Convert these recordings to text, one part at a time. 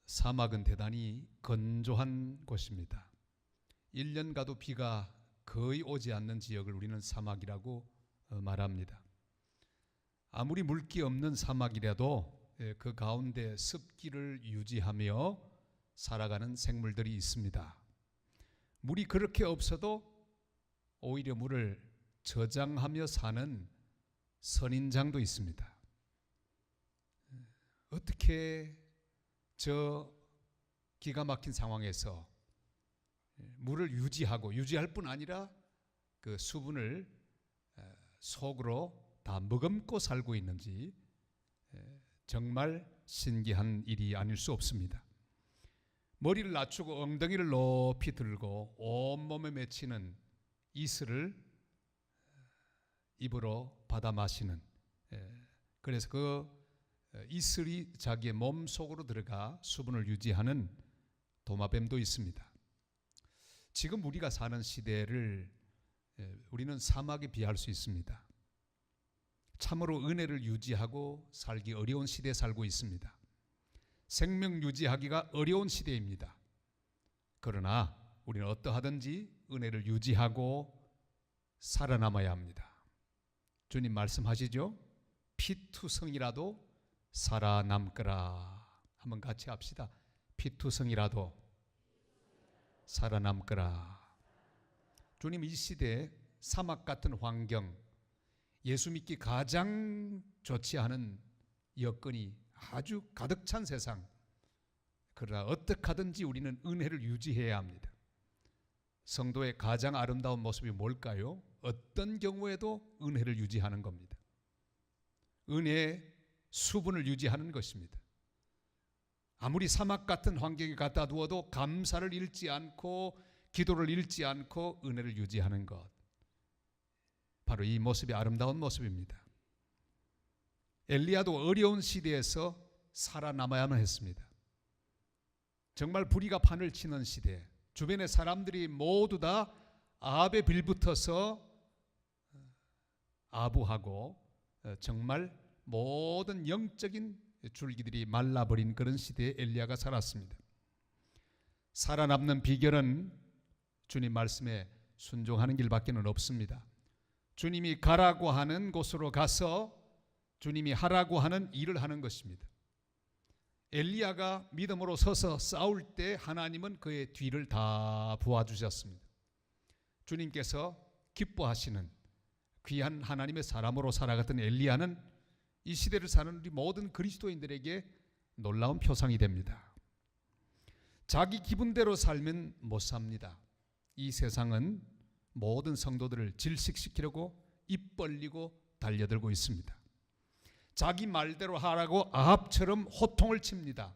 사막은 대단히 건조한 곳입니다. 1년 가도 비가 거의 오지 않는 지역을 우리는 사막이라고 말합니다. 아무리 물기 없는 사막이라도 그 가운데 습기를 유지하며 살아가는 생물들이 있습니다. 물이 그렇게 없어도 오히려 물을 저장하며 사는 선인장도 있습니다. 어떻게 저 기가 막힌 상황에서 물을 유지할 뿐 아니라 그 수분을 속으로 다 머금고 살고 있는지 정말 신기한 일이 아닐 수 없습니다. 머리를 낮추고 엉덩이를 높이 들고 온몸에 맺히는 이슬을 입으로 받아 마시는, 그래서 그 이슬이 자기의 몸 속으로 들어가 수분을 유지하는 도마뱀도 있습니다. 지금 우리가 사는 시대를 우리는 사막에 비할 수 있습니다. 참으로 은혜를 유지하고 살기 어려운 시대에 살고 있습니다. 생명 유지하기가 어려운 시대입니다. 그러나 우리는 어떠하든지 은혜를 유지하고 살아남아야 합니다. 주님 말씀하시죠? 피투성이라도 살아남거라. 한번 같이 합시다. 피투성이라도 살아남거라. 주님 이 시대에 사막 같은 환경, 예수 믿기 가장 좋지 않은 여건이 아주 가득 찬 세상, 그러나 어떻게 하든지 우리는 은혜를 유지해야 합니다. 성도의 가장 아름다운 모습이 뭘까요? 어떤 경우에도 은혜를 유지하는 겁니다. 은혜의 수분을 유지하는 것입니다. 아무리 사막 같은 환경에 갖다 두어도 감사를 잃지 않고 기도를 잃지 않고 은혜를 유지하는 것, 바로 이 모습이 아름다운 모습입니다. 엘리야도 어려운 시대에서 살아남아야만 했습니다. 정말 불의가 판을 치는 시대, 주변의 사람들이 모두 다 아합에 빌붙어서 아부하고 정말 모든 영적인 줄기들이 말라버린 그런 시대에 엘리야가 살았습니다. 살아남는 비결은 주님 말씀에 순종하는 길밖에는 없습니다. 주님이 가라고 하는 곳으로 가서 주님이 하라고 하는 일을 하는 것입니다. 엘리야가 믿음으로 서서 싸울 때 하나님은 그의 뒤를 다 도와주셨습니다. 주님께서 기뻐하시는 귀한 하나님의 사람으로 살아갔던 엘리야는 이 시대를 사는 우리 모든 그리스도인들에게 놀라운 표상이 됩니다. 자기 기분대로 살면 못 삽니다. 이 세상은 모든 성도들을 질식시키려고 입 벌리고 달려들고 있습니다. 자기 말대로 하라고 아합처럼 호통을 칩니다.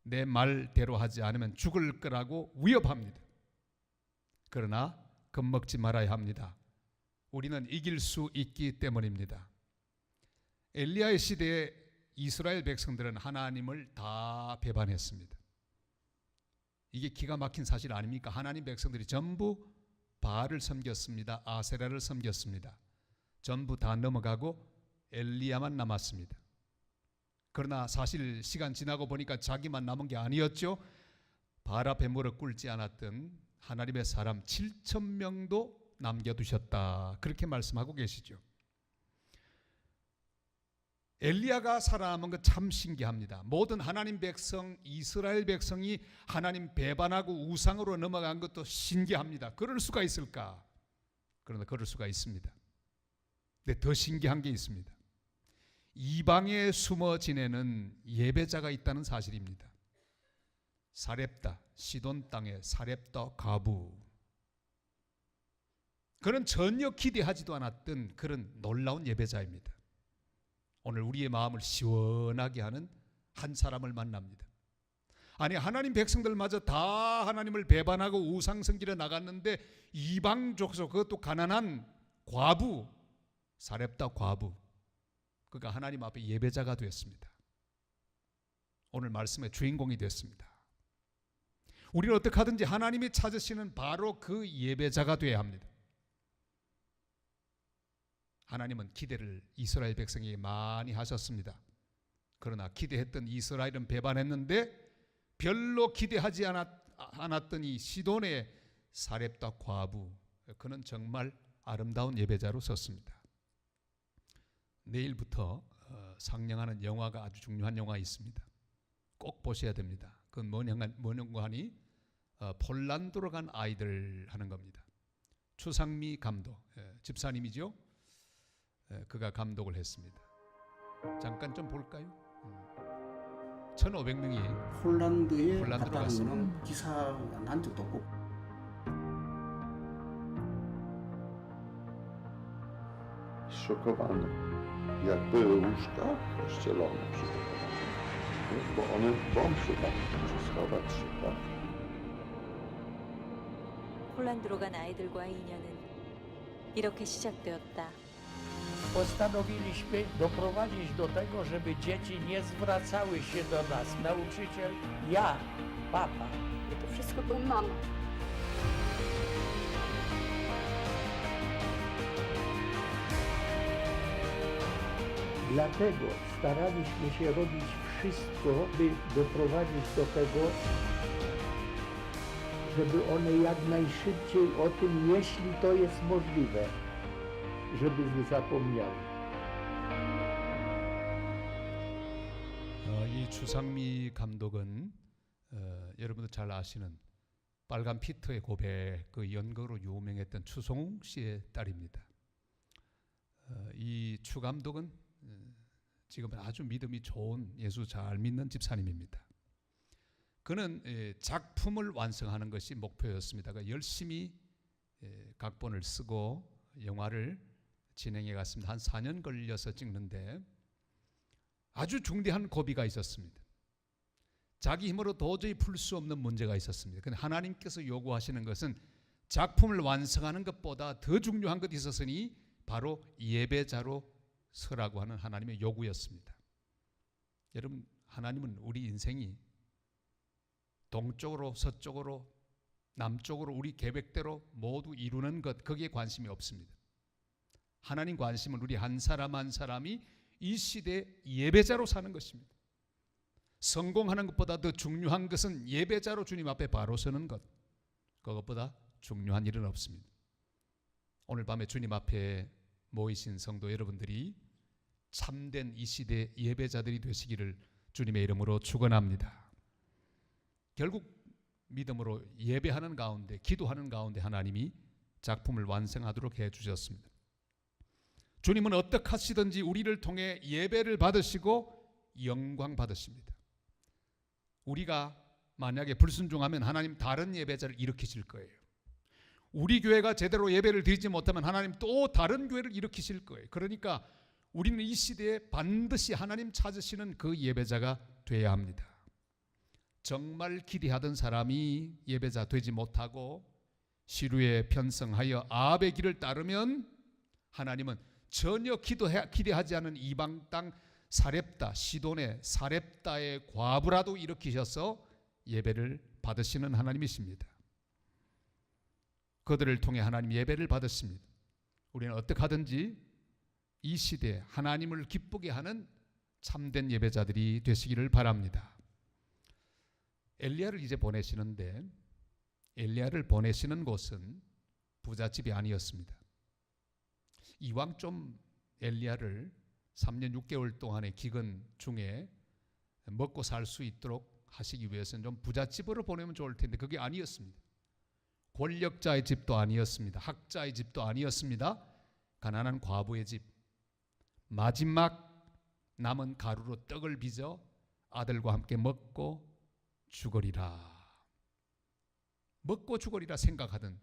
내 말대로 하지 않으면 죽을 거라고 위협합니다. 그러나 겁먹지 말아야 합니다. 우리는 이길 수 있기 때문입니다. 엘리야의 시대에 이스라엘 백성들은 하나님을 다 배반했습니다. 이게 기가 막힌 사실 아닙니까? 하나님 백성들이 전부 바알을 섬겼습니다. 아세라를 섬겼습니다. 전부 다 넘어가고 엘리야만 남았습니다. 그러나 사실 시간 지나고 보니까 자기만 남은 게 아니었죠. 바알 앞에 무릎 꿇지 않았던 하나님의 사람 7,000명도 남겨두셨다, 그렇게 말씀하고 계시죠. 엘리야가 살아남은 것 참 신기합니다. 모든 하나님 백성, 이스라엘 백성이 하나님 배반하고 우상으로 넘어간 것도 신기합니다. 그럴 수가 있을까? 그러나 그럴 수가 있습니다. 근데 더 신기한 게 있습니다. 이방에 숨어 지내는 예배자가 있다는 사실입니다. 사렙다, 시돈 땅의 사렙다 과부. 그는 전혀 기대하지도 않았던 그런 놀라운 예배자입니다. 오늘 우리의 마음을 시원하게 하는 한 사람을 만납니다. 아니, 하나님 백성들마저 다 하나님을 배반하고 우상 섬기러 나갔는데 이방 족속, 그것도 가난한 과부, 사렙다 과부, 그가 하나님 앞에 예배자가 되었습니다. 오늘 말씀의 주인공이 됐습니다. 우리는 어떻게 하든지 하나님이 찾으시는 바로 그 예배자가 되어야 합니다. 하나님은 기대를 이스라엘 백성에게 많이 하셨습니다. 그러나 기대했던 이스라엘은 배반했는데 별로 기대하지 않았던 이 시돈의 사렙다 과부, 그는 정말 아름다운 예배자로 섰습니다. 내일부터 상영하는 영화가 아주 중요한 영화 있습니다. 꼭 보셔야 됩니다. 그건 뭔 영화니? 폴란드로 간 아이들 하는 겁니다. 추상미 감독, 집사님이죠. 그가 감독을 했습니다. 잠깐 좀 볼까요? 1,500명이 폴란드에 폴란드로 갔다는 갔습니다. 거는 기사가 난 적도 없고. Szokowane, jak były łóżka pościelone przy bo one wąsy tam muszę schować się, tak? 폴란드로 간 아이들과의 인연은 이렇게 시작되었다. Postanowiliśmy doprowadzić do tego, żeby dzieci nie zwracały się do nas. Nauczyciel, ja, papa. To wszystko to mama. Dlatego staraliśmy się robić wszystko, by doprowadzić do tego, żeby one jak najszybciej o tym, jeśli to jest możliwe, żeby zapomniały. 이 추상미 감독은 여러분들 잘 아시는 빨간 피터의 고백 그 연극으로 유명했던 추송웅 씨의 딸입니다. 이 추 감독은 지금은 아주 믿음이 좋은 예수 잘 믿는 집사님입니다. 그는 작품을 완성하는 것이 목표였습니다. 그러니까 열심히 각본을 쓰고 영화를 진행해 갔습니다. 한 4년 걸려서 찍는데 아주 중대한 고비가 있었습니다. 자기 힘으로 도저히 풀 수 없는 문제가 있었습니다. 그런데 하나님께서 요구하시는 것은 작품을 완성하는 것보다 더 중요한 것이 있었으니 바로 예배자로 서라고 하는 하나님의 요구였습니다. 여러분, 하나님은 우리 인생이 동쪽으로 서쪽으로 남쪽으로 우리 계획대로 모두 이루는 것, 거기에 관심이 없습니다. 하나님 관심은 우리 한 사람 한 사람이 이 시대에 예배자로 사는 것입니다. 성공하는 것보다 더 중요한 것은 예배자로 주님 앞에 바로 서는 것, 그것보다 중요한 일은 없습니다. 오늘 밤에 주님 앞에 모이신 성도 여러분들이 참된 이 시대 예배자들이 되시기를 주님의 이름으로 축원합니다. 결국 믿음으로 예배하는 가운데, 기도하는 가운데 하나님이 작품을 완성하도록 해주셨습니다. 주님은 어떻게 하시든지 우리를 통해 예배를 받으시고 영광 받으십니다. 우리가 만약에 불순종하면 하나님 다른 예배자를 일으키실 거예요. 우리 교회가 제대로 예배를 드리지 못하면 하나님 또 다른 교회를 일으키실 거예요. 그러니까 우리는 이 시대에 반드시 하나님 찾으시는 그 예배자가 돼야 합니다. 정말 기대하던 사람이 예배자 되지 못하고 시루에 편성하여 아합의 길을 따르면 하나님은 전혀 기대하지 않은 이방 땅 사렙다, 시돈의 사렙다의 과부라도 일으키셔서 예배를 받으시는 하나님이십니다. 그들을 통해 하나님 예배를 받으십니다. 우리는 어떻게 하든지 이 시대에 하나님을 기쁘게 하는 참된 예배자들이 되시기를 바랍니다. 엘리야를 이제 보내시는데 엘리야를 보내시는 곳은 부잣집이 아니었습니다. 이왕 좀 엘리야를 3년 6개월 동안의 기근 중에 먹고 살 수 있도록 하시기 위해서는 좀 부잣집으로 보내면 좋을 텐데 그게 아니었습니다. 권력자의 집도 아니었습니다. 학자의 집도 아니었습니다. 가난한 과부의 집. 마지막 남은 가루로 떡을 빚어 아들과 함께 먹고 죽으리라. 먹고 죽으리라 생각하던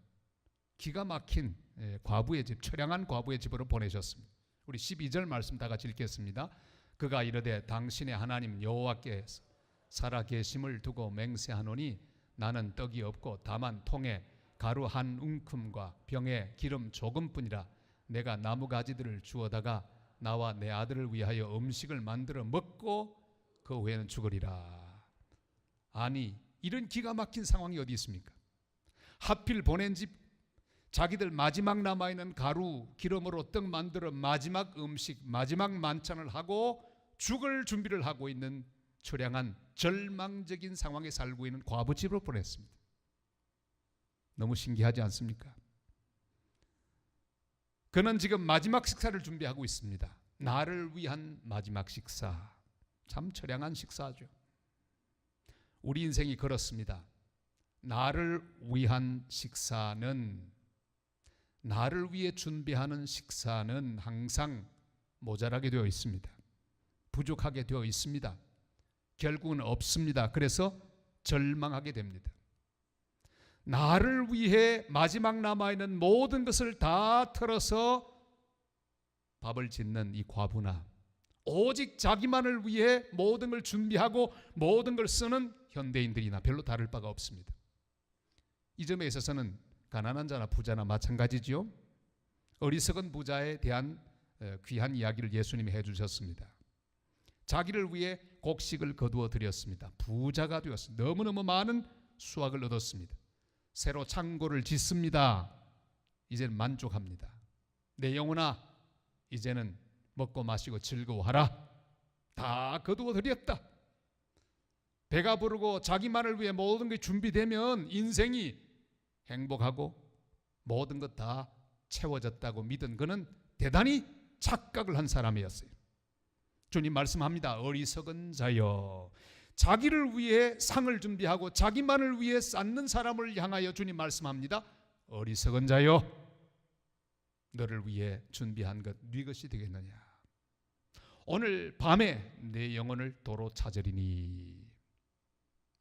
기가 막힌 과부의 집, 처량한 과부의 집으로 보내셨습니다. 우리 12절 말씀 다 같이 읽겠습니다. 그가 이르되 당신의 하나님 여호와께서 살아계심을 두고 맹세하노니 나는 떡이 없고 다만 통에 가루 한 움큼과 병에 기름 조금뿐이라. 내가 나무가지들을 주워다가 나와 내 아들을 위하여 음식을 만들어 먹고 그 후에는 죽으리라. 아니, 이런 기가 막힌 상황이 어디 있습니까? 하필 보낸 집 자기들 마지막 남아있는 가루 기름으로 떡 만들어 마지막 음식, 마지막 만찬을 하고 죽을 준비를 하고 있는 처량한 절망적인 상황에 살고 있는 과부 집으로 보냈습니다. 너무 신기하지 않습니까? 그는 지금 마지막 식사를 준비하고 있습니다. 나를 위한 마지막 식사. 참 처량한 식사죠. 우리 인생이 그렇습니다. 나를 위한 식사는, 나를 위해 준비하는 식사는 항상 모자라게 되어 있습니다. 부족하게 되어 있습니다. 결국은 없습니다. 그래서 절망하게 됩니다. 나를 위해 마지막 남아있는 모든 것을 다 털어서 밥을 짓는 이 과부나, 오직 자기만을 위해 모든 걸 준비하고 모든 걸 쓰는 현대인들이나 별로 다를 바가 없습니다. 이 점에 있어서는 가난한 자나 부자나 마찬가지죠. 어리석은 부자에 대한 귀한 이야기를 예수님이 해주셨습니다. 자기를 위해 곡식을 거두어 드렸습니다. 부자가 되었습니다. 너무너무 많은 수확을 얻었습니다. 새로 창고를 짓습니다. 이제는 만족합니다. 내 영혼아, 이제는 먹고 마시고 즐거워하라. 다 거두어 드렸다. 배가 부르고 자기만을 위해 모든 게 준비되면 인생이 행복하고 모든 것 다 채워졌다고 믿은 그는 대단히 착각을 한 사람이었어요. 주님 말씀합니다. 어리석은 자여, 자기를 위해 상을 준비하고 자기만을 위해 쌓는 사람을 향하여 주님 말씀합니다. 어리석은 자여, 너를 위해 준비한 것 네 것이 되겠느냐. 오늘 밤에 내 영혼을 도로 찾으리니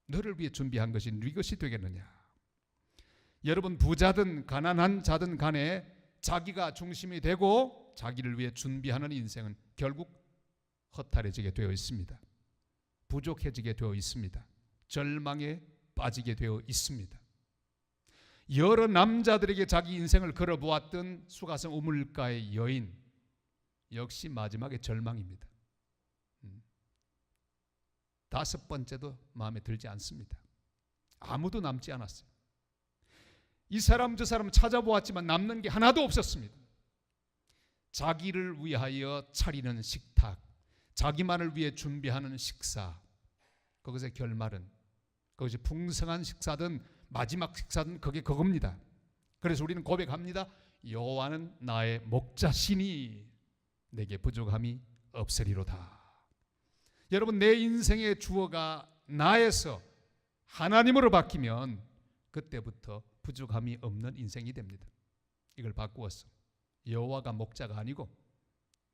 너를 위해 준비한 것이 네 것이 되겠느냐. 여러분, 부자든 가난한 자든 간에 자기가 중심이 되고 자기를 위해 준비하는 인생은 결국 허탈해지게 되어 있습니다. 부족해지게 되어 있습니다. 절망에 빠지게 되어 있습니다. 여러 남자들에게 자기 인생을 걸어보았던 수가성 우물가의 여인, 역시 마지막에 절망입니다. 다섯 번째도 마음에 들지 않습니다. 아무도 남지 않았어요. 이 사람 저 사람 찾아보았지만 남는 게 하나도 없었습니다. 자기를 위하여 차리는 식탁, 자기만을 위해 준비하는 식사, 그것의 결말은, 그것이 풍성한 식사든 마지막 식사든 그겁니다. 그래서 우리는 고백합니다. 여호와는 나의 목자시니 내게 부족함이 없으리로다. 여러분, 내 인생의 주어가 나에서 하나님으로 바뀌면 그때부터 부족함이 없는 인생이 됩니다. 이걸 바꾸었어. 여호와가 목자가 아니고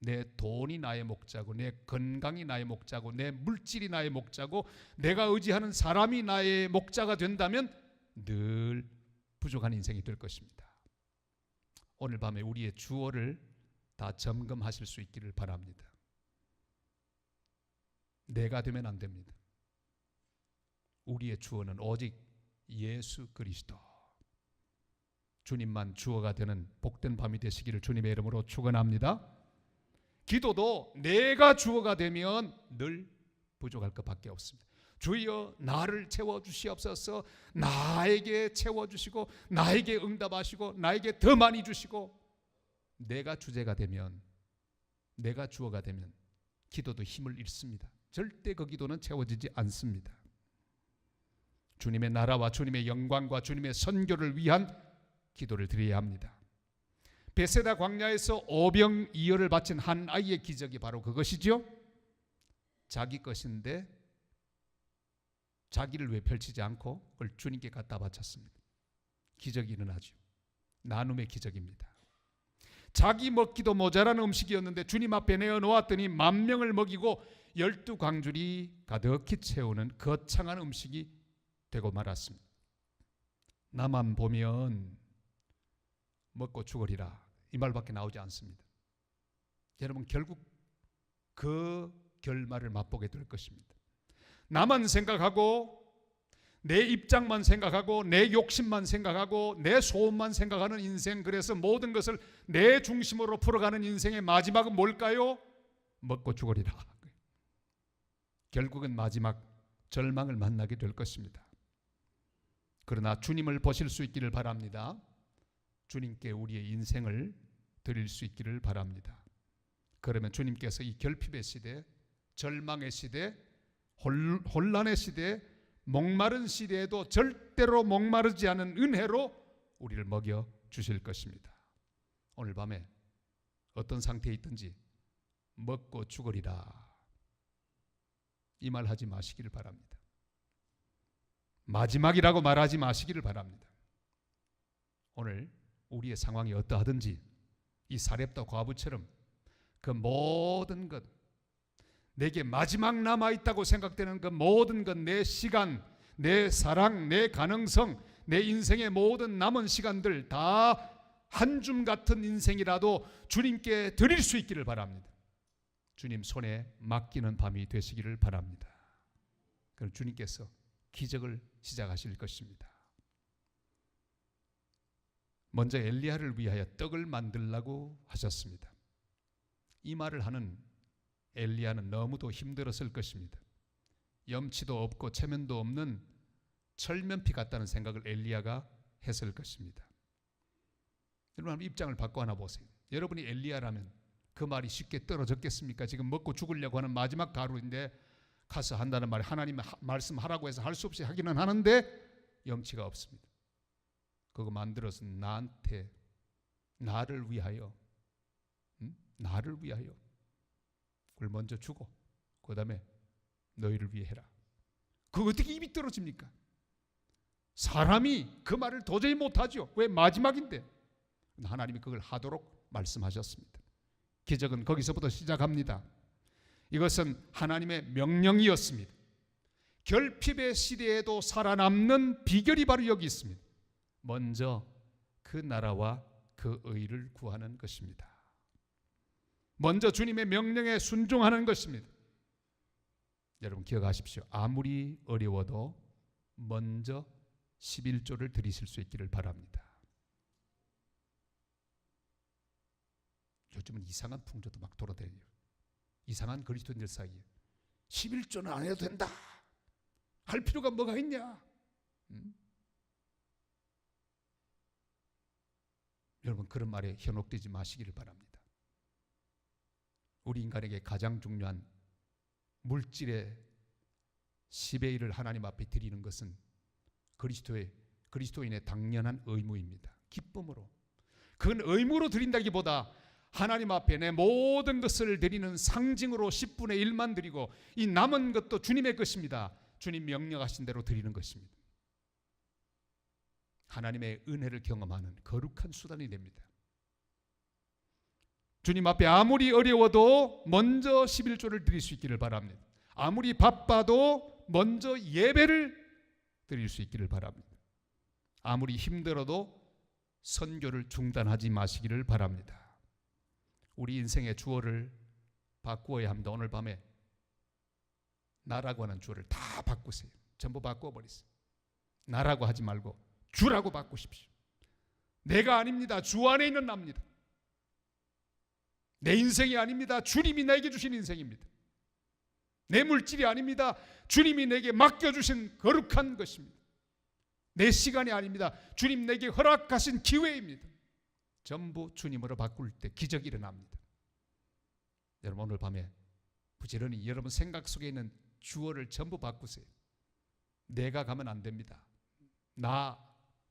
내 돈이 나의 목자고, 내 건강이 나의 목자고, 내 물질이 나의 목자고, 내가 의지하는 사람이 나의 목자가 된다면 늘 부족한 인생이 될 것입니다. 오늘 밤에 우리의 주어를 다 점검하실 수 있기를 바랍니다. 내가 되면 안 됩니다. 우리의 주어는 오직 예수 그리스도, 주님만 주어가 되는 복된 밤이 되시기를 주님의 이름으로 축원합니다. 기도도 내가 주어가 되면 늘 부족할 것밖에 없습니다. 주여 나를 채워주시옵소서. 나에게 채워주시고 나에게 응답하시고 나에게 더 많이 주시고. 내가 주제가 되면, 내가 주어가 되면 기도도 힘을 잃습니다. 절대 그 기도는 채워지지 않습니다. 주님의 나라와 주님의 영광과 주님의 선교를 위한 기도를 드려야 합니다. 베세다 광야에서 오병이어를 바친 한 아이의 기적이 바로 그것이죠. 자기 것인데 자기를 왜 펼치지 않고 그걸 주님께 갖다 바쳤습니다. 기적이 일어나죠. 나눔의 기적입니다. 자기 먹기도 모자란 음식이었는데 주님 앞에 내어놓았더니 10,000명을 먹이고 12광줄이 가득히 채우는 거창한 음식이 되고 말았습니다. 나만 보면 먹고 죽으리라, 이 말밖에 나오지 않습니다. 여러분, 결국 그 결말을 맛보게 될 것입니다. 나만 생각하고 내 입장만 생각하고 내 욕심만 생각하고 내 소원만 생각하는 인생, 그래서 모든 것을 내 중심으로 풀어가는 인생의 마지막은 뭘까요? 먹고 죽으리라. 결국은 마지막 절망을 만나게 될 것입니다. 그러나 주님을 보실 수 있기를 바랍니다. 주님께 우리의 인생을 드릴 수 있기를 바랍니다. 그러면 주님께서 이 결핍의 시대, 절망의 시대, 혼란의 시대에 목마른 시대에도 절대로 목마르지 않은 은혜로 우리를 먹여 주실 것입니다. 오늘 밤에 어떤 상태에 있든지 먹고 죽으리라 이 말 하지 마시기를 바랍니다. 마지막이라고 말하지 마시기를 바랍니다. 오늘 우리의 상황이 어떠하든지 이 사렙다 과부처럼 그 모든 것, 내게 마지막 남아있다고 생각되는 그 모든 것, 내 시간, 내 사랑, 내 가능성, 내 인생의 모든 남은 시간들 다 한 줌 같은 인생이라도 주님께 드릴 수 있기를 바랍니다. 주님 손에 맡기는 밤이 되시기를 바랍니다. 그럼 주님께서 기적을 시작하실 것입니다. 먼저 엘리야를 위하여 떡을 만들라고 하셨습니다. 이 말을 하는 엘리야는 너무도 힘들었을 것입니다. 염치도 없고 체면도 없는 철면피 같다는 생각을 엘리야가 했을 것입니다. 여러분 입장을 바꿔 하나 보세요. 여러분이 엘리야라면 그 말이 쉽게 떨어졌겠습니까? 지금 먹고 죽으려고 하는 마지막 가루인데 가서 한다는 말이 하나님 말씀하라고 해서 할 수 없이 하기는 하는데 염치가 없습니다. 그거 만들어서 나한테, 나를 위하여, 나를 위하여 그걸 먼저 주고 그 다음에 너희를 위해 해라. 그거 어떻게 입이 떨어집니까? 사람이 그 말을 도저히 못하죠. 왜? 마지막인데. 하나님이 그걸 하도록 말씀하셨습니다. 기적은 거기서부터 시작합니다. 이것은 하나님의 명령이었습니다. 결핍의 시대에도 살아남는 비결이 바로 여기 있습니다. 먼저 그 나라와 그 의를 구하는 것입니다. 먼저 주님의 명령에 순종하는 것입니다. 여러분 기억하십시오. 아무리 어려워도 먼저 11조를 드리실 수 있기를 바랍니다. 요즘은 이상한 풍조도 막 돌아다녀요. 이상한 그리스도인들 사이에 11조는 안 해도 된다. 할 필요가 뭐가 있냐? 여러분 그런 말에 현혹되지 마시기를 바랍니다. 우리 인간에게 가장 중요한 물질의 10의 1을 하나님 앞에 드리는 것은 그리스도인의 당연한 의무입니다. 기쁨으로. 그건 의무로 드린다기보다 하나님 앞에 내 모든 것을 드리는 상징으로 10분의 1만 드리고 이 남은 것도 주님의 것입니다. 주님 명령하신 대로 드리는 것입니다. 하나님의 은혜를 경험하는 거룩한 수단이 됩니다. 주님 앞에 아무리 어려워도 먼저 11조를 드릴 수 있기를 바랍니다. 아무리 바빠도 먼저 예배를 드릴 수 있기를 바랍니다. 아무리 힘들어도 선교를 중단하지 마시기를 바랍니다. 우리 인생의 주어를 바꾸어야 합니다. 오늘 밤에 나라고 하는 주어를 다 바꾸세요. 전부 바꿔버리세요. 나라고 하지 말고 주라고 바꾸십시오. 내가 아닙니다. 주 안에 있는 나입니다. 내 인생이 아닙니다. 주님이 나에게 주신 인생입니다. 내 물질이 아닙니다. 주님이 내게 맡겨주신 거룩한 것입니다. 내 시간이 아닙니다. 주님 내게 허락하신 기회입니다. 전부 주님으로 바꿀 때 기적이 일어납니다. 여러분 오늘 밤에 부지런히 여러분 생각 속에 있는 주어를 전부 바꾸세요. 내가 가면 안 됩니다. 나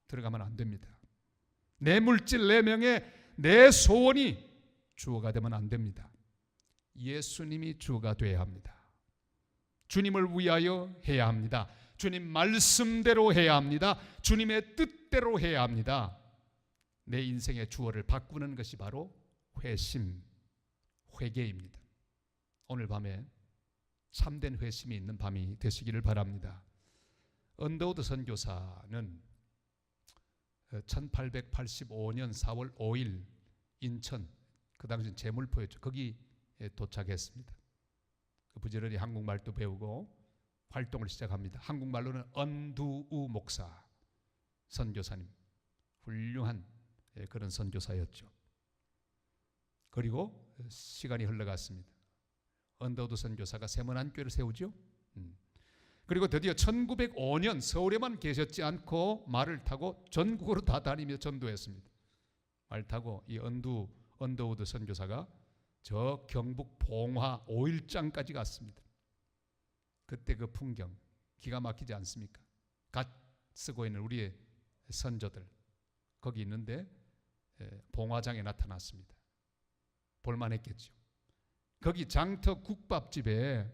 들어가면 안 됩니다. 내 물질, 내 명예, 내 소원이 주어가 되면 안 됩니다. 예수님이 주어가 되어야 합니다. 주님을 위하여 해야 합니다. 주님 말씀대로 해야 합니다. 주님의 뜻대로 해야 합니다. 내 인생의 주어를 바꾸는 것이 바로 회심, 회개입니다. 오늘 밤에 참된 회심이 있는 밤이 되시기를 바랍니다. 언더우드 선교사는 1885년 4월 5일 인천, 그 당시 제물포였죠. 거기에 도착했습니다. 부지런히 한국말도 배우고 활동을 시작합니다. 한국말로는 언두우 목사 선교사님, 훌륭한 그런 선교사였죠. 그리고 시간이 흘러갔습니다. 언더우드 선교사가 세문안교회를 세우죠. 그리고 드디어 1905년 서울에만 계셨지 않고 말을 타고 전국으로 다 다니며 전도했습니다. 말 타고 이 언더우드 선교사가 저 경북 봉화 5일장까지 갔습니다. 그때 그 풍경 기가 막히지 않습니까? 갓 쓰고 있는 우리의 선조들 거기 있는데 봉화장에 나타났습니다. 볼만했겠죠. 거기 장터 국밥집에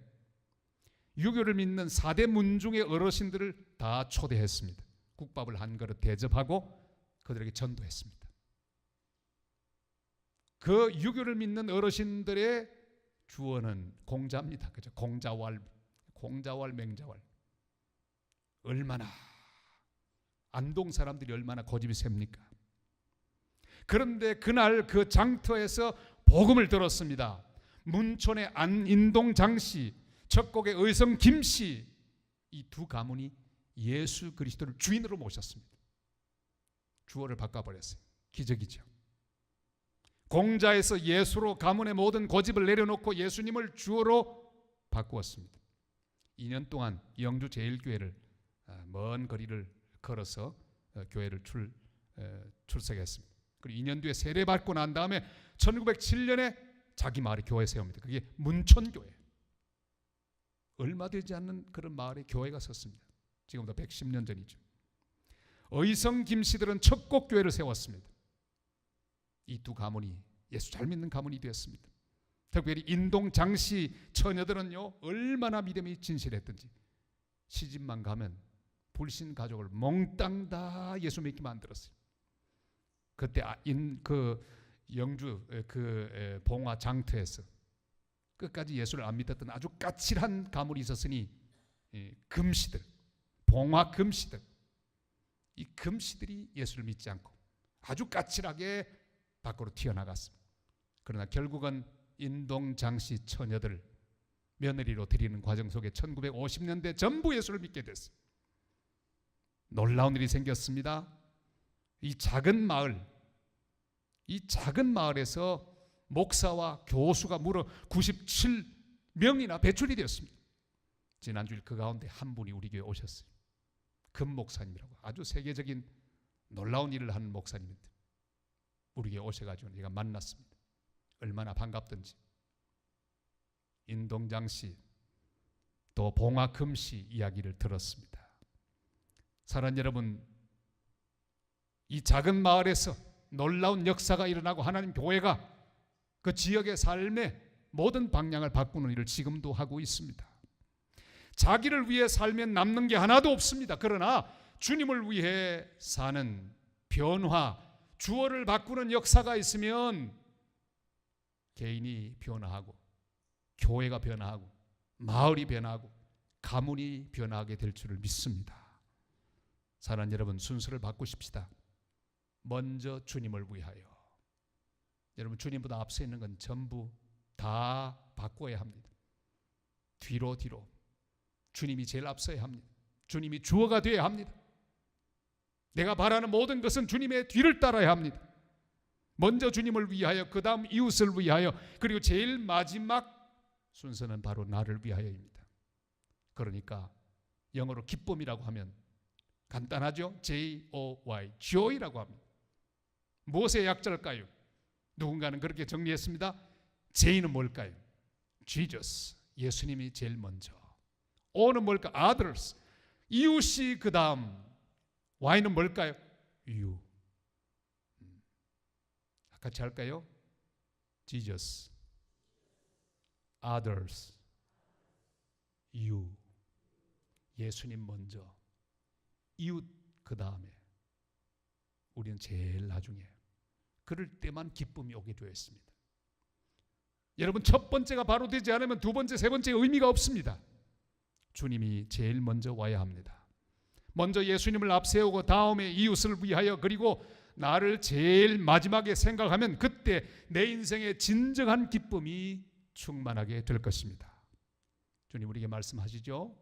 유교를 믿는 4대 문중의 어르신들을 다 초대했습니다. 국밥을 한 그릇 대접하고 그들에게 전도했습니다. 그 유교를 믿는 어르신들의 주어는 공자입니다. 그죠? 공자왈, 맹자왈. 얼마나 안동 사람들이 얼마나 고집이 셉니까? 그런데 그날 그 장터에서 복음을 들었습니다. 문촌의 안인동 장씨, 척곡의 의성 김씨, 이 두 가문이 예수 그리스도를 주인으로 모셨습니다. 주어를 바꿔버렸어요. 기적이죠. 공자에서 예수로 가문의 모든 고집을 내려놓고 예수님을 주어로 바꾸었습니다. 2년 동안 영주 제일교회를 먼 거리를 걸어서 교회를 출석했습니다. 그리고 2년 뒤에 세례받고 난 다음에 1907년에 자기 마을에 교회 세웁니다. 그게 문촌교회. 얼마 되지 않는 그런 마을에 교회가 섰습니다. 지금부터 110년 전이죠. 의성 김씨들은 척곡교회를 세웠습니다. 이 두 가문이 예수 잘 믿는 가문이 되었습니다. 특별히 인동 장씨 처녀들은요 얼마나 믿음이 진실했던지 시집만 가면 불신 가족을 몽땅 다 예수 믿게 만들었어요. 그때 영주 봉화 장터에서 끝까지 예수를 안 믿었던 아주 까칠한 가문이 있었으니 금씨들, 봉화 금씨들, 이 금씨들이 예수를 믿지 않고 아주 까칠하게 밖으로 튀어나갔습니다. 그러나 결국은 인동 장씨 처녀들 며느리로 드리는 과정 속에 1950년대 전부 예수를 믿게 됐어요. 놀라운 일이 생겼습니다. 이 작은 마을에서 목사와 교수가 무려 97명이나 배출이 되었습니다. 지난주일 그 가운데 한 분이 우리 교회에 오셨어요. 금 목사님이라고 아주 세계적인 놀라운 일을 하는 목사님인데 우리 교회에 오셔가지고 제가 만났습니다. 얼마나 반갑던지. 인동장씨 또 봉화금씨 이야기를 들었습니다. 사랑하는 여러분, 이 작은 마을에서 놀라운 역사가 일어나고 하나님 교회가 그 지역의 삶의 모든 방향을 바꾸는 일을 지금도 하고 있습니다. 자기를 위해 살면 남는 게 하나도 없습니다. 그러나 주님을 위해 사는 변화, 주어를 바꾸는 역사가 있으면 개인이 변화하고 교회가 변화하고 마을이 변화하고 가문이 변화하게 될 줄을 믿습니다. 사랑하는 여러분, 순서를 바꾸십시다. 먼저 주님을 위하여. 여러분, 주님보다 앞서 있는 건 전부 다 바꿔야 합니다. 뒤로 주님이 제일 앞서야 합니다. 주님이 주어가 되어야 합니다. 내가 바라는 모든 것은 주님의 뒤를 따라야 합니다. 먼저 주님을 위하여, 그 다음 이웃을 위하여, 그리고 제일 마지막 순서는 바로 나를 위하여입니다. 그러니까 영어로 기쁨이라고 하면 간단하죠? J-O-Y, joy라고 합니다. 무엇의 약자일까요? 누군가는 그렇게 정리했습니다. J는 뭘까요? Jesus, 예수님이 제일 먼저. O는 뭘까? Others, 이웃이 그 다음. Y는 뭘까요? You. 같이 할까요? Jesus, Others, You. 예수님 먼저, 이웃 그 다음에, 우리는 제일 나중에. 그럴 때만 기쁨이 오게 되어 있습니다. 여러분, 첫 번째가 바로 되지 않으면 두 번째, 세 번째 의미가 없습니다. 주님이 제일 먼저 와야 합니다. 먼저 예수님을 앞세우고 다음에 이웃을 위하여, 그리고 나를 제일 마지막에 생각하면 그때 내 인생의 진정한 기쁨이 충만하게 될 것입니다. 주님 우리에게 말씀하시죠.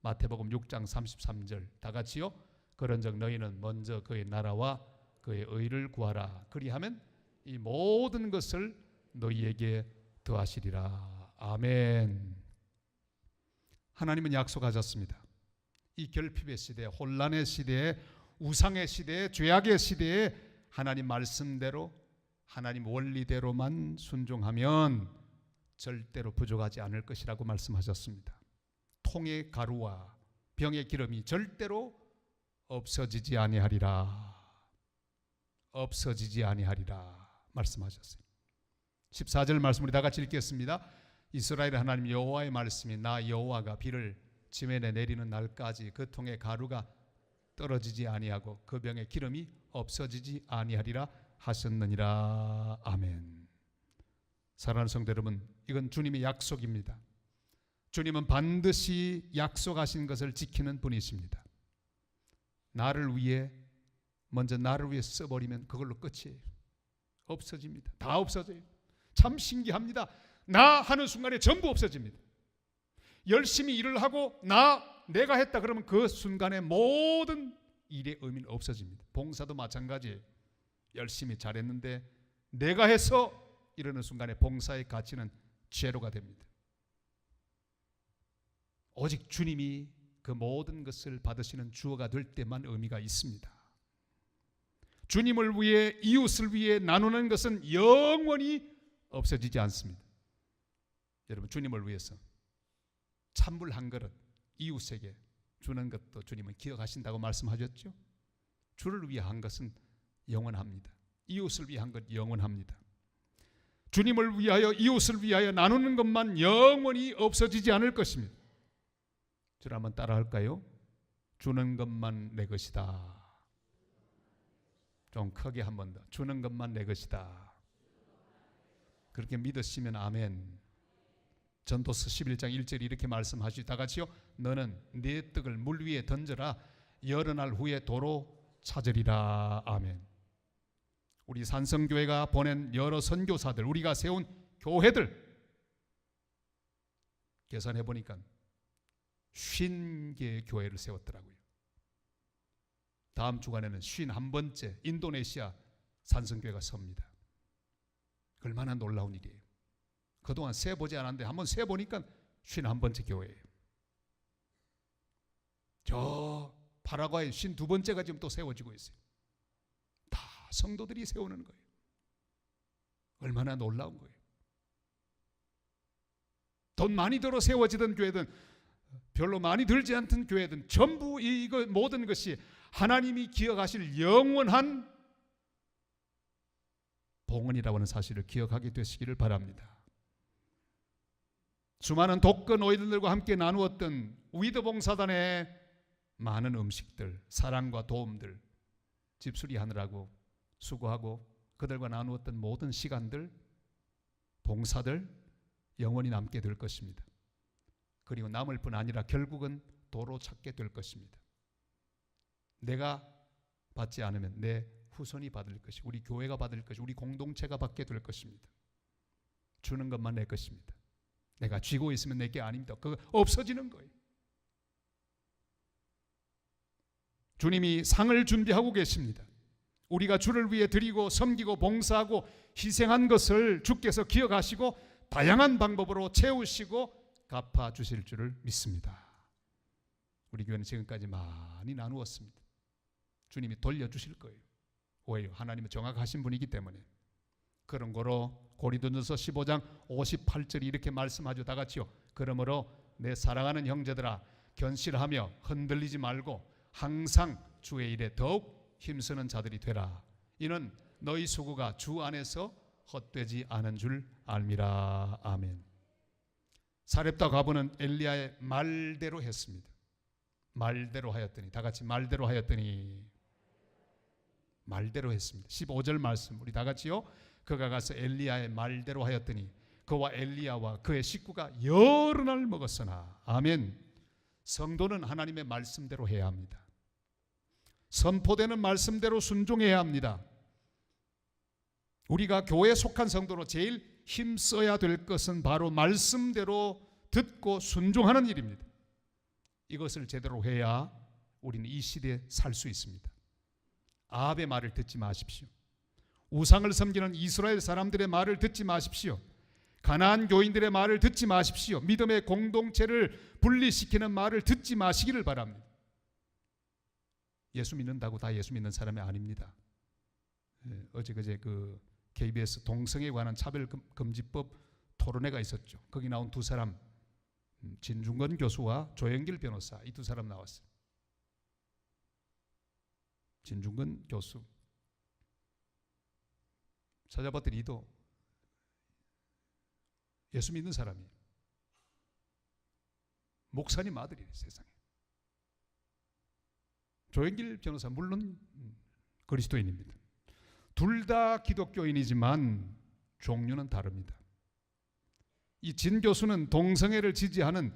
마태복음 6장 33절 다 같이요. 그런즉 너희는 먼저 그의 나라와 그의 의를 구하라. 그리하면 이 모든 것을 너희에게 더하시리라. 아멘. 하나님은 약속하셨습니다. 이 결핍의 시대, 혼란의 시대에, 우상의 시대에, 죄악의 시대에 하나님 말씀대로, 하나님 원리대로만 순종하면 절대로 부족하지 않을 것이라고 말씀하셨습니다. 통의 가루와 병의 기름이 절대로 없어지지 아니하리라. 없어지지 아니하리라 말씀하셨어요. 14절 말씀 우리 다 같이 읽겠습니다. 이스라엘 하나님 여호와의 말씀이 나 여호와가 비를 지면에 내리는 날까지 그 통의 가루가 떨어지지 아니하고 그 병의 기름이 없어지지 아니하리라 하셨느니라. 아멘. 사랑하는 성도 여러분, 이건 주님의 약속입니다. 주님은 반드시 약속하신 것을 지키는 분이십니다. 나를 위해 먼저 나를 위해 써버리면 그걸로 끝이에요. 없어집니다. 다 없어져요. 참 신기합니다. 나 하는 순간에 전부 없어집니다. 열심히 일을 하고 내가 했다 그러면 그 순간에 모든 일의 의미는 없어집니다. 봉사도 마찬가지예요. 열심히 잘했는데 내가 해서 이러는 순간에 봉사의 가치는 제로가 됩니다. 오직 주님이 그 모든 것을 받으시는 주어가 될 때만 의미가 있습니다. 주님을 위해 이웃을 위해 나누는 것은 영원히 없어지지 않습니다. 여러분, 주님을 위해서 찬물 한 그릇 이웃에게 주는 것도 주님은 기억하신다고 말씀하셨죠. 주를 위해 한 것은 영원합니다. 이웃을 위해 한 것 영원합니다. 주님을 위하여 이웃을 위하여 나누는 것만 영원히 없어지지 않을 것입니다. 저를 한번 따라 할까요? 주는 것만 내 것이다. 좀 크게 한 번 더. 주는 것만 내 것이다. 그렇게 믿으시면 아멘. 전도서 11장 1절이 이렇게 말씀하시죠. 다 같이요. 너는 네 떡을 물 위에 던져라. 여러 날 후에 도로 찾으리라. 아멘. 우리 산성교회가 보낸 여러 선교사들, 우리가 세운 교회들 계산해 보니까 50개의 교회를 세웠더라고요. 다음 주간에는 51번째 인도네시아 산성교회가 섭니다. 얼마나 놀라운 일이에요. 그동안 세보지 않았는데 한번 세보니까 51번째 교회예요. 저 파라과이 52번째가 지금 또 세워지고 있어요. 다 성도들이 세우는 거예요. 얼마나 놀라운 거예요. 돈 많이 들어 세워지던 교회든 별로 많이 들지 않던 교회든 전부 이거 모든 것이 하나님이 기억하실 영원한 봉헌이라고 하는 사실을 기억하게 되시기를 바랍니다. 수많은 독거 노예들과 함께 나누었던 위드봉사단의 많은 음식들, 사랑과 도움들, 집수리하느라고 수고하고 그들과 나누었던 모든 시간들, 봉사들 영원히 남게 될 것입니다. 그리고 남을 뿐 아니라 결국은 도로 찾게 될 것입니다. 내가 받지 않으면 내 후손이 받을 것이, 우리 교회가 받을 것이, 우리 공동체가 받게 될 것입니다. 주는 것만 내 것입니다. 내가 쥐고 있으면 내게 아닙니다. 그거 없어지는 거예요. 주님이 상을 준비하고 계십니다. 우리가 주를 위해 드리고 섬기고 봉사하고 희생한 것을 주께서 기억하시고 다양한 방법으로 채우시고 갚아주실 줄을 믿습니다. 우리 교회는 지금까지 많이 나누었습니다. 주님이 돌려주실 거예요. 왜요? 하나님은 정확하신 분이기 때문에. 그런 거로 고린도전서 15장 58절이 이렇게 말씀하죠. 다 같이요. 그러므로 내 사랑하는 형제들아 견실하며 흔들리지 말고 항상 주의 일에 더욱 힘쓰는 자들이 되라. 이는 너희 수고가 주 안에서 헛되지 않은 줄 알미라. 아멘. 사렙다 과부는 엘리야의 말대로 했습니다. 말대로 하였더니, 다 같이 말대로 하였더니, 말대로 했습니다. 15절 말씀 우리 다 같이요. 그가 가서 엘리야의 말대로 하였더니 그와 엘리야와 그의 식구가 여러 날 먹었으나. 아멘. 성도는 하나님의 말씀대로 해야 합니다. 선포되는 말씀대로 순종해야 합니다. 우리가 교회에 속한 성도로 제일 힘써야 될 것은 바로 말씀대로 듣고 순종하는 일입니다. 이것을 제대로 해야 우리는 이 시대에 살 수 있습니다. 아합의 말을 듣지 마십시오. 우상을 섬기는 이스라엘 사람들의 말을 듣지 마십시오. 가나안 교인들의 말을 듣지 마십시오. 믿음의 공동체를 분리시키는 말을 듣지 마시기를 바랍니다. 예수 믿는다고 다 예수 믿는 사람이 아닙니다. 어제 그제 그 KBS 동성애에 관한 차별금지법 토론회가 있었죠. 거기 나온 두 사람 진중권 교수와 조영길 변호사 이 두 사람 나왔어요. 진중권 교수 찾아봤더니 이도 예수 믿는 사람이에요. 목사님 아들이에요, 세상에. 조영길 변호사 물론 그리스도인입니다. 둘 다 기독교인이지만 종류는 다릅니다. 이 진 교수는 동성애를 지지하는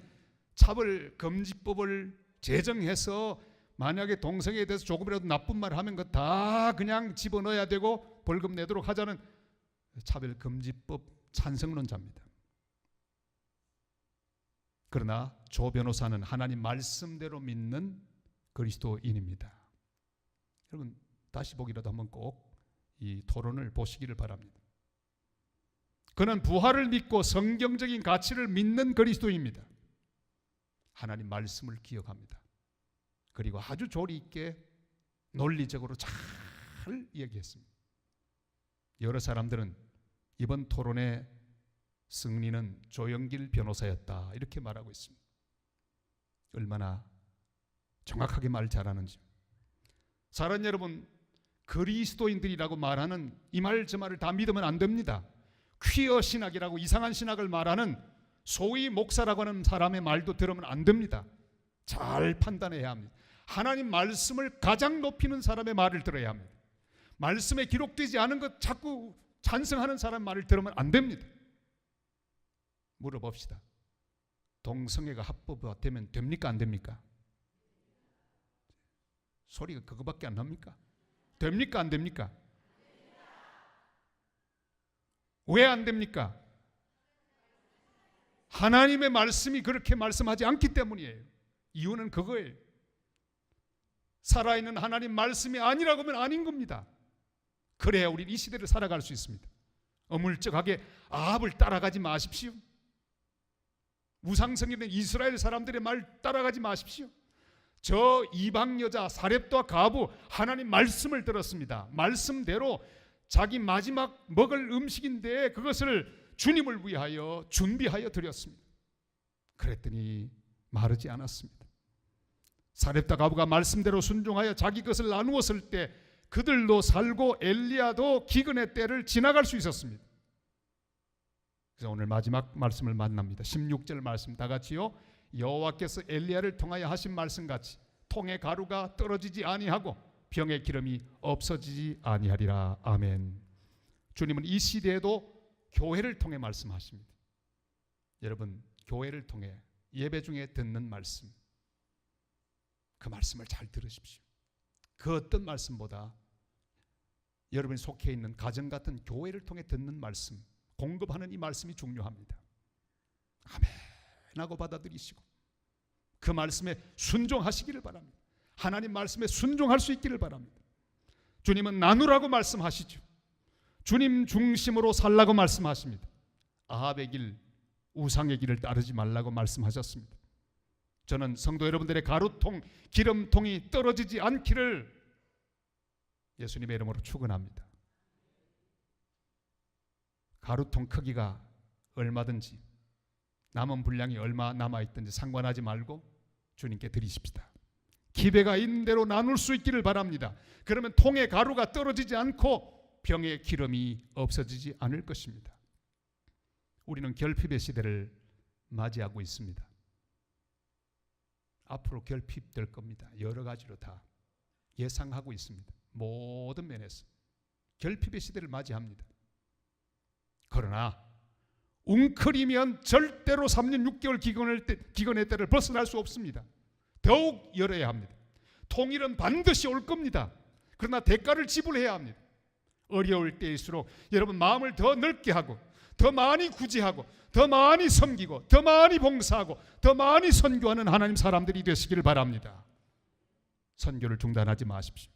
차별금지법을 제정해서 만약에 동성애에 대해서 조금이라도 나쁜 말을 하면 그 다 그냥 집어넣어야 되고 벌금 내도록 하자는 차별금지법 찬성론자입니다. 그러나 조 변호사는 하나님 말씀대로 믿는 그리스도인입니다. 여러분 다시 보기라도 한번 꼭 이 토론을 보시기를 바랍니다. 그는 부활을 믿고 성경적인 가치를 믿는 그리스도입니다. 하나님 말씀을 기억합니다. 그리고 아주 조리 있게 논리적으로 잘 얘기했습니다. 여러 사람들은 이번 토론의 승리는 조영길 변호사였다 이렇게 말하고 있습니다. 얼마나 정확하게 말 잘하는지. 사랑하는 여러분, 그리스도인들이라고 말하는 이 말 저 말을 다 믿으면 안 됩니다. 퀴어 신학이라고 이상한 신학을 말하는 소위 목사라고 하는 사람의 말도 들으면 안 됩니다. 잘 판단해야 합니다. 하나님 말씀을 가장 높이는 사람의 말을 들어야 합니다. 말씀에 기록되지 않은 것 자꾸 찬성하는 사람 말을 들으면 안 됩니다. 물어봅시다. 동성애가 합법화되면 됩니까 안 됩니까? 소리가 그거밖에 안 납니까? 됩니까 안 됩니까? 왜 안 됩니까? 하나님의 말씀이 그렇게 말씀하지 않기 때문이에요. 이유는 그거예요. 살아있는 하나님 말씀이 아니라고 하면 아닌 겁니다. 그래야 우리는 이 시대를 살아갈 수 있습니다. 어물쩍하게 아합을 따라가지 마십시오. 우상성이된 이스라엘 사람들의 말 따라가지 마십시오. 저 이방 여자 사렙과 가부 하나님 말씀을 들었습니다. 말씀대로 자기 마지막 먹을 음식인데 그것을 주님을 위하여 준비하여 드렸습니다. 그랬더니 마르지 않았습니다. 사렙과 가부가 말씀대로 순종하여 자기 것을 나누었을 때 그들도 살고 엘리야도 기근의 때를 지나갈 수 있었습니다. 그래서 오늘 마지막 말씀을 만납니다. 16절 말씀 다 같이요. 여호와께서 엘리야를 통하여 하신 말씀같이 통의 가루가 떨어지지 아니하고 병의 기름이 없어지지 아니하리라. 아멘. 주님은 이 시대에도 교회를 통해 말씀하십니다. 여러분, 교회를 통해 예배 중에 듣는 말씀, 그 말씀을 잘 들으십시오. 그 어떤 말씀보다 여러분이 속해 있는 가정 같은 교회를 통해 듣는 말씀, 공급하는 이 말씀이 중요합니다. 아멘 하고 받아들이시고 그 말씀에 순종하시기를 바랍니다. 하나님 말씀에 순종할 수 있기를 바랍니다. 주님은 나누라고 말씀하시죠. 주님 중심으로 살라고 말씀하십니다. 아합의 길, 우상의 길을 따르지 말라고 말씀하셨습니다. 저는 성도 여러분들의 가루통, 기름통이 떨어지지 않기를 예수님의 이름으로 축원합니다. 가루통 크기가 얼마든지 남은 분량이 얼마 남아있든지 상관하지 말고 주님께 드리십시다. 기배가 있는 대로 나눌 수 있기를 바랍니다. 그러면 통의 가루가 떨어지지 않고 병의 기름이 없어지지 않을 것입니다. 우리는 결핍의 시대를 맞이하고 있습니다. 앞으로 결핍될 겁니다. 여러 가지로 다 예상하고 있습니다. 모든 면에서 결핍의 시대를 맞이합니다. 그러나 웅크리면 절대로 3년 6개월 기근의 때를 벗어날 수 없습니다. 더욱 열어야 합니다. 통일은 반드시 올 겁니다. 그러나 대가를 지불해야 합니다. 어려울 때일수록 여러분 마음을 더 넓게 하고 더 많이 구제하고 더 많이 섬기고 더 많이 봉사하고 더 많이 선교하는 하나님 사람들이 되시기를 바랍니다. 선교를 중단하지 마십시오.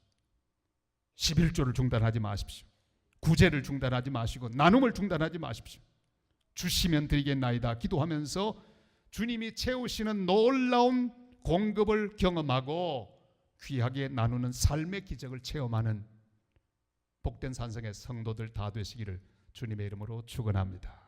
11조를 중단하지 마십시오. 구제를 중단하지 마시고 나눔을 중단하지 마십시오. 주시면 드리겠나이다 기도하면서 주님이 채우시는 놀라운 공급을 경험하고 귀하게 나누는 삶의 기적을 체험하는 복된 산성의 성도들 다 되시기를 주님의 이름으로 축원합니다.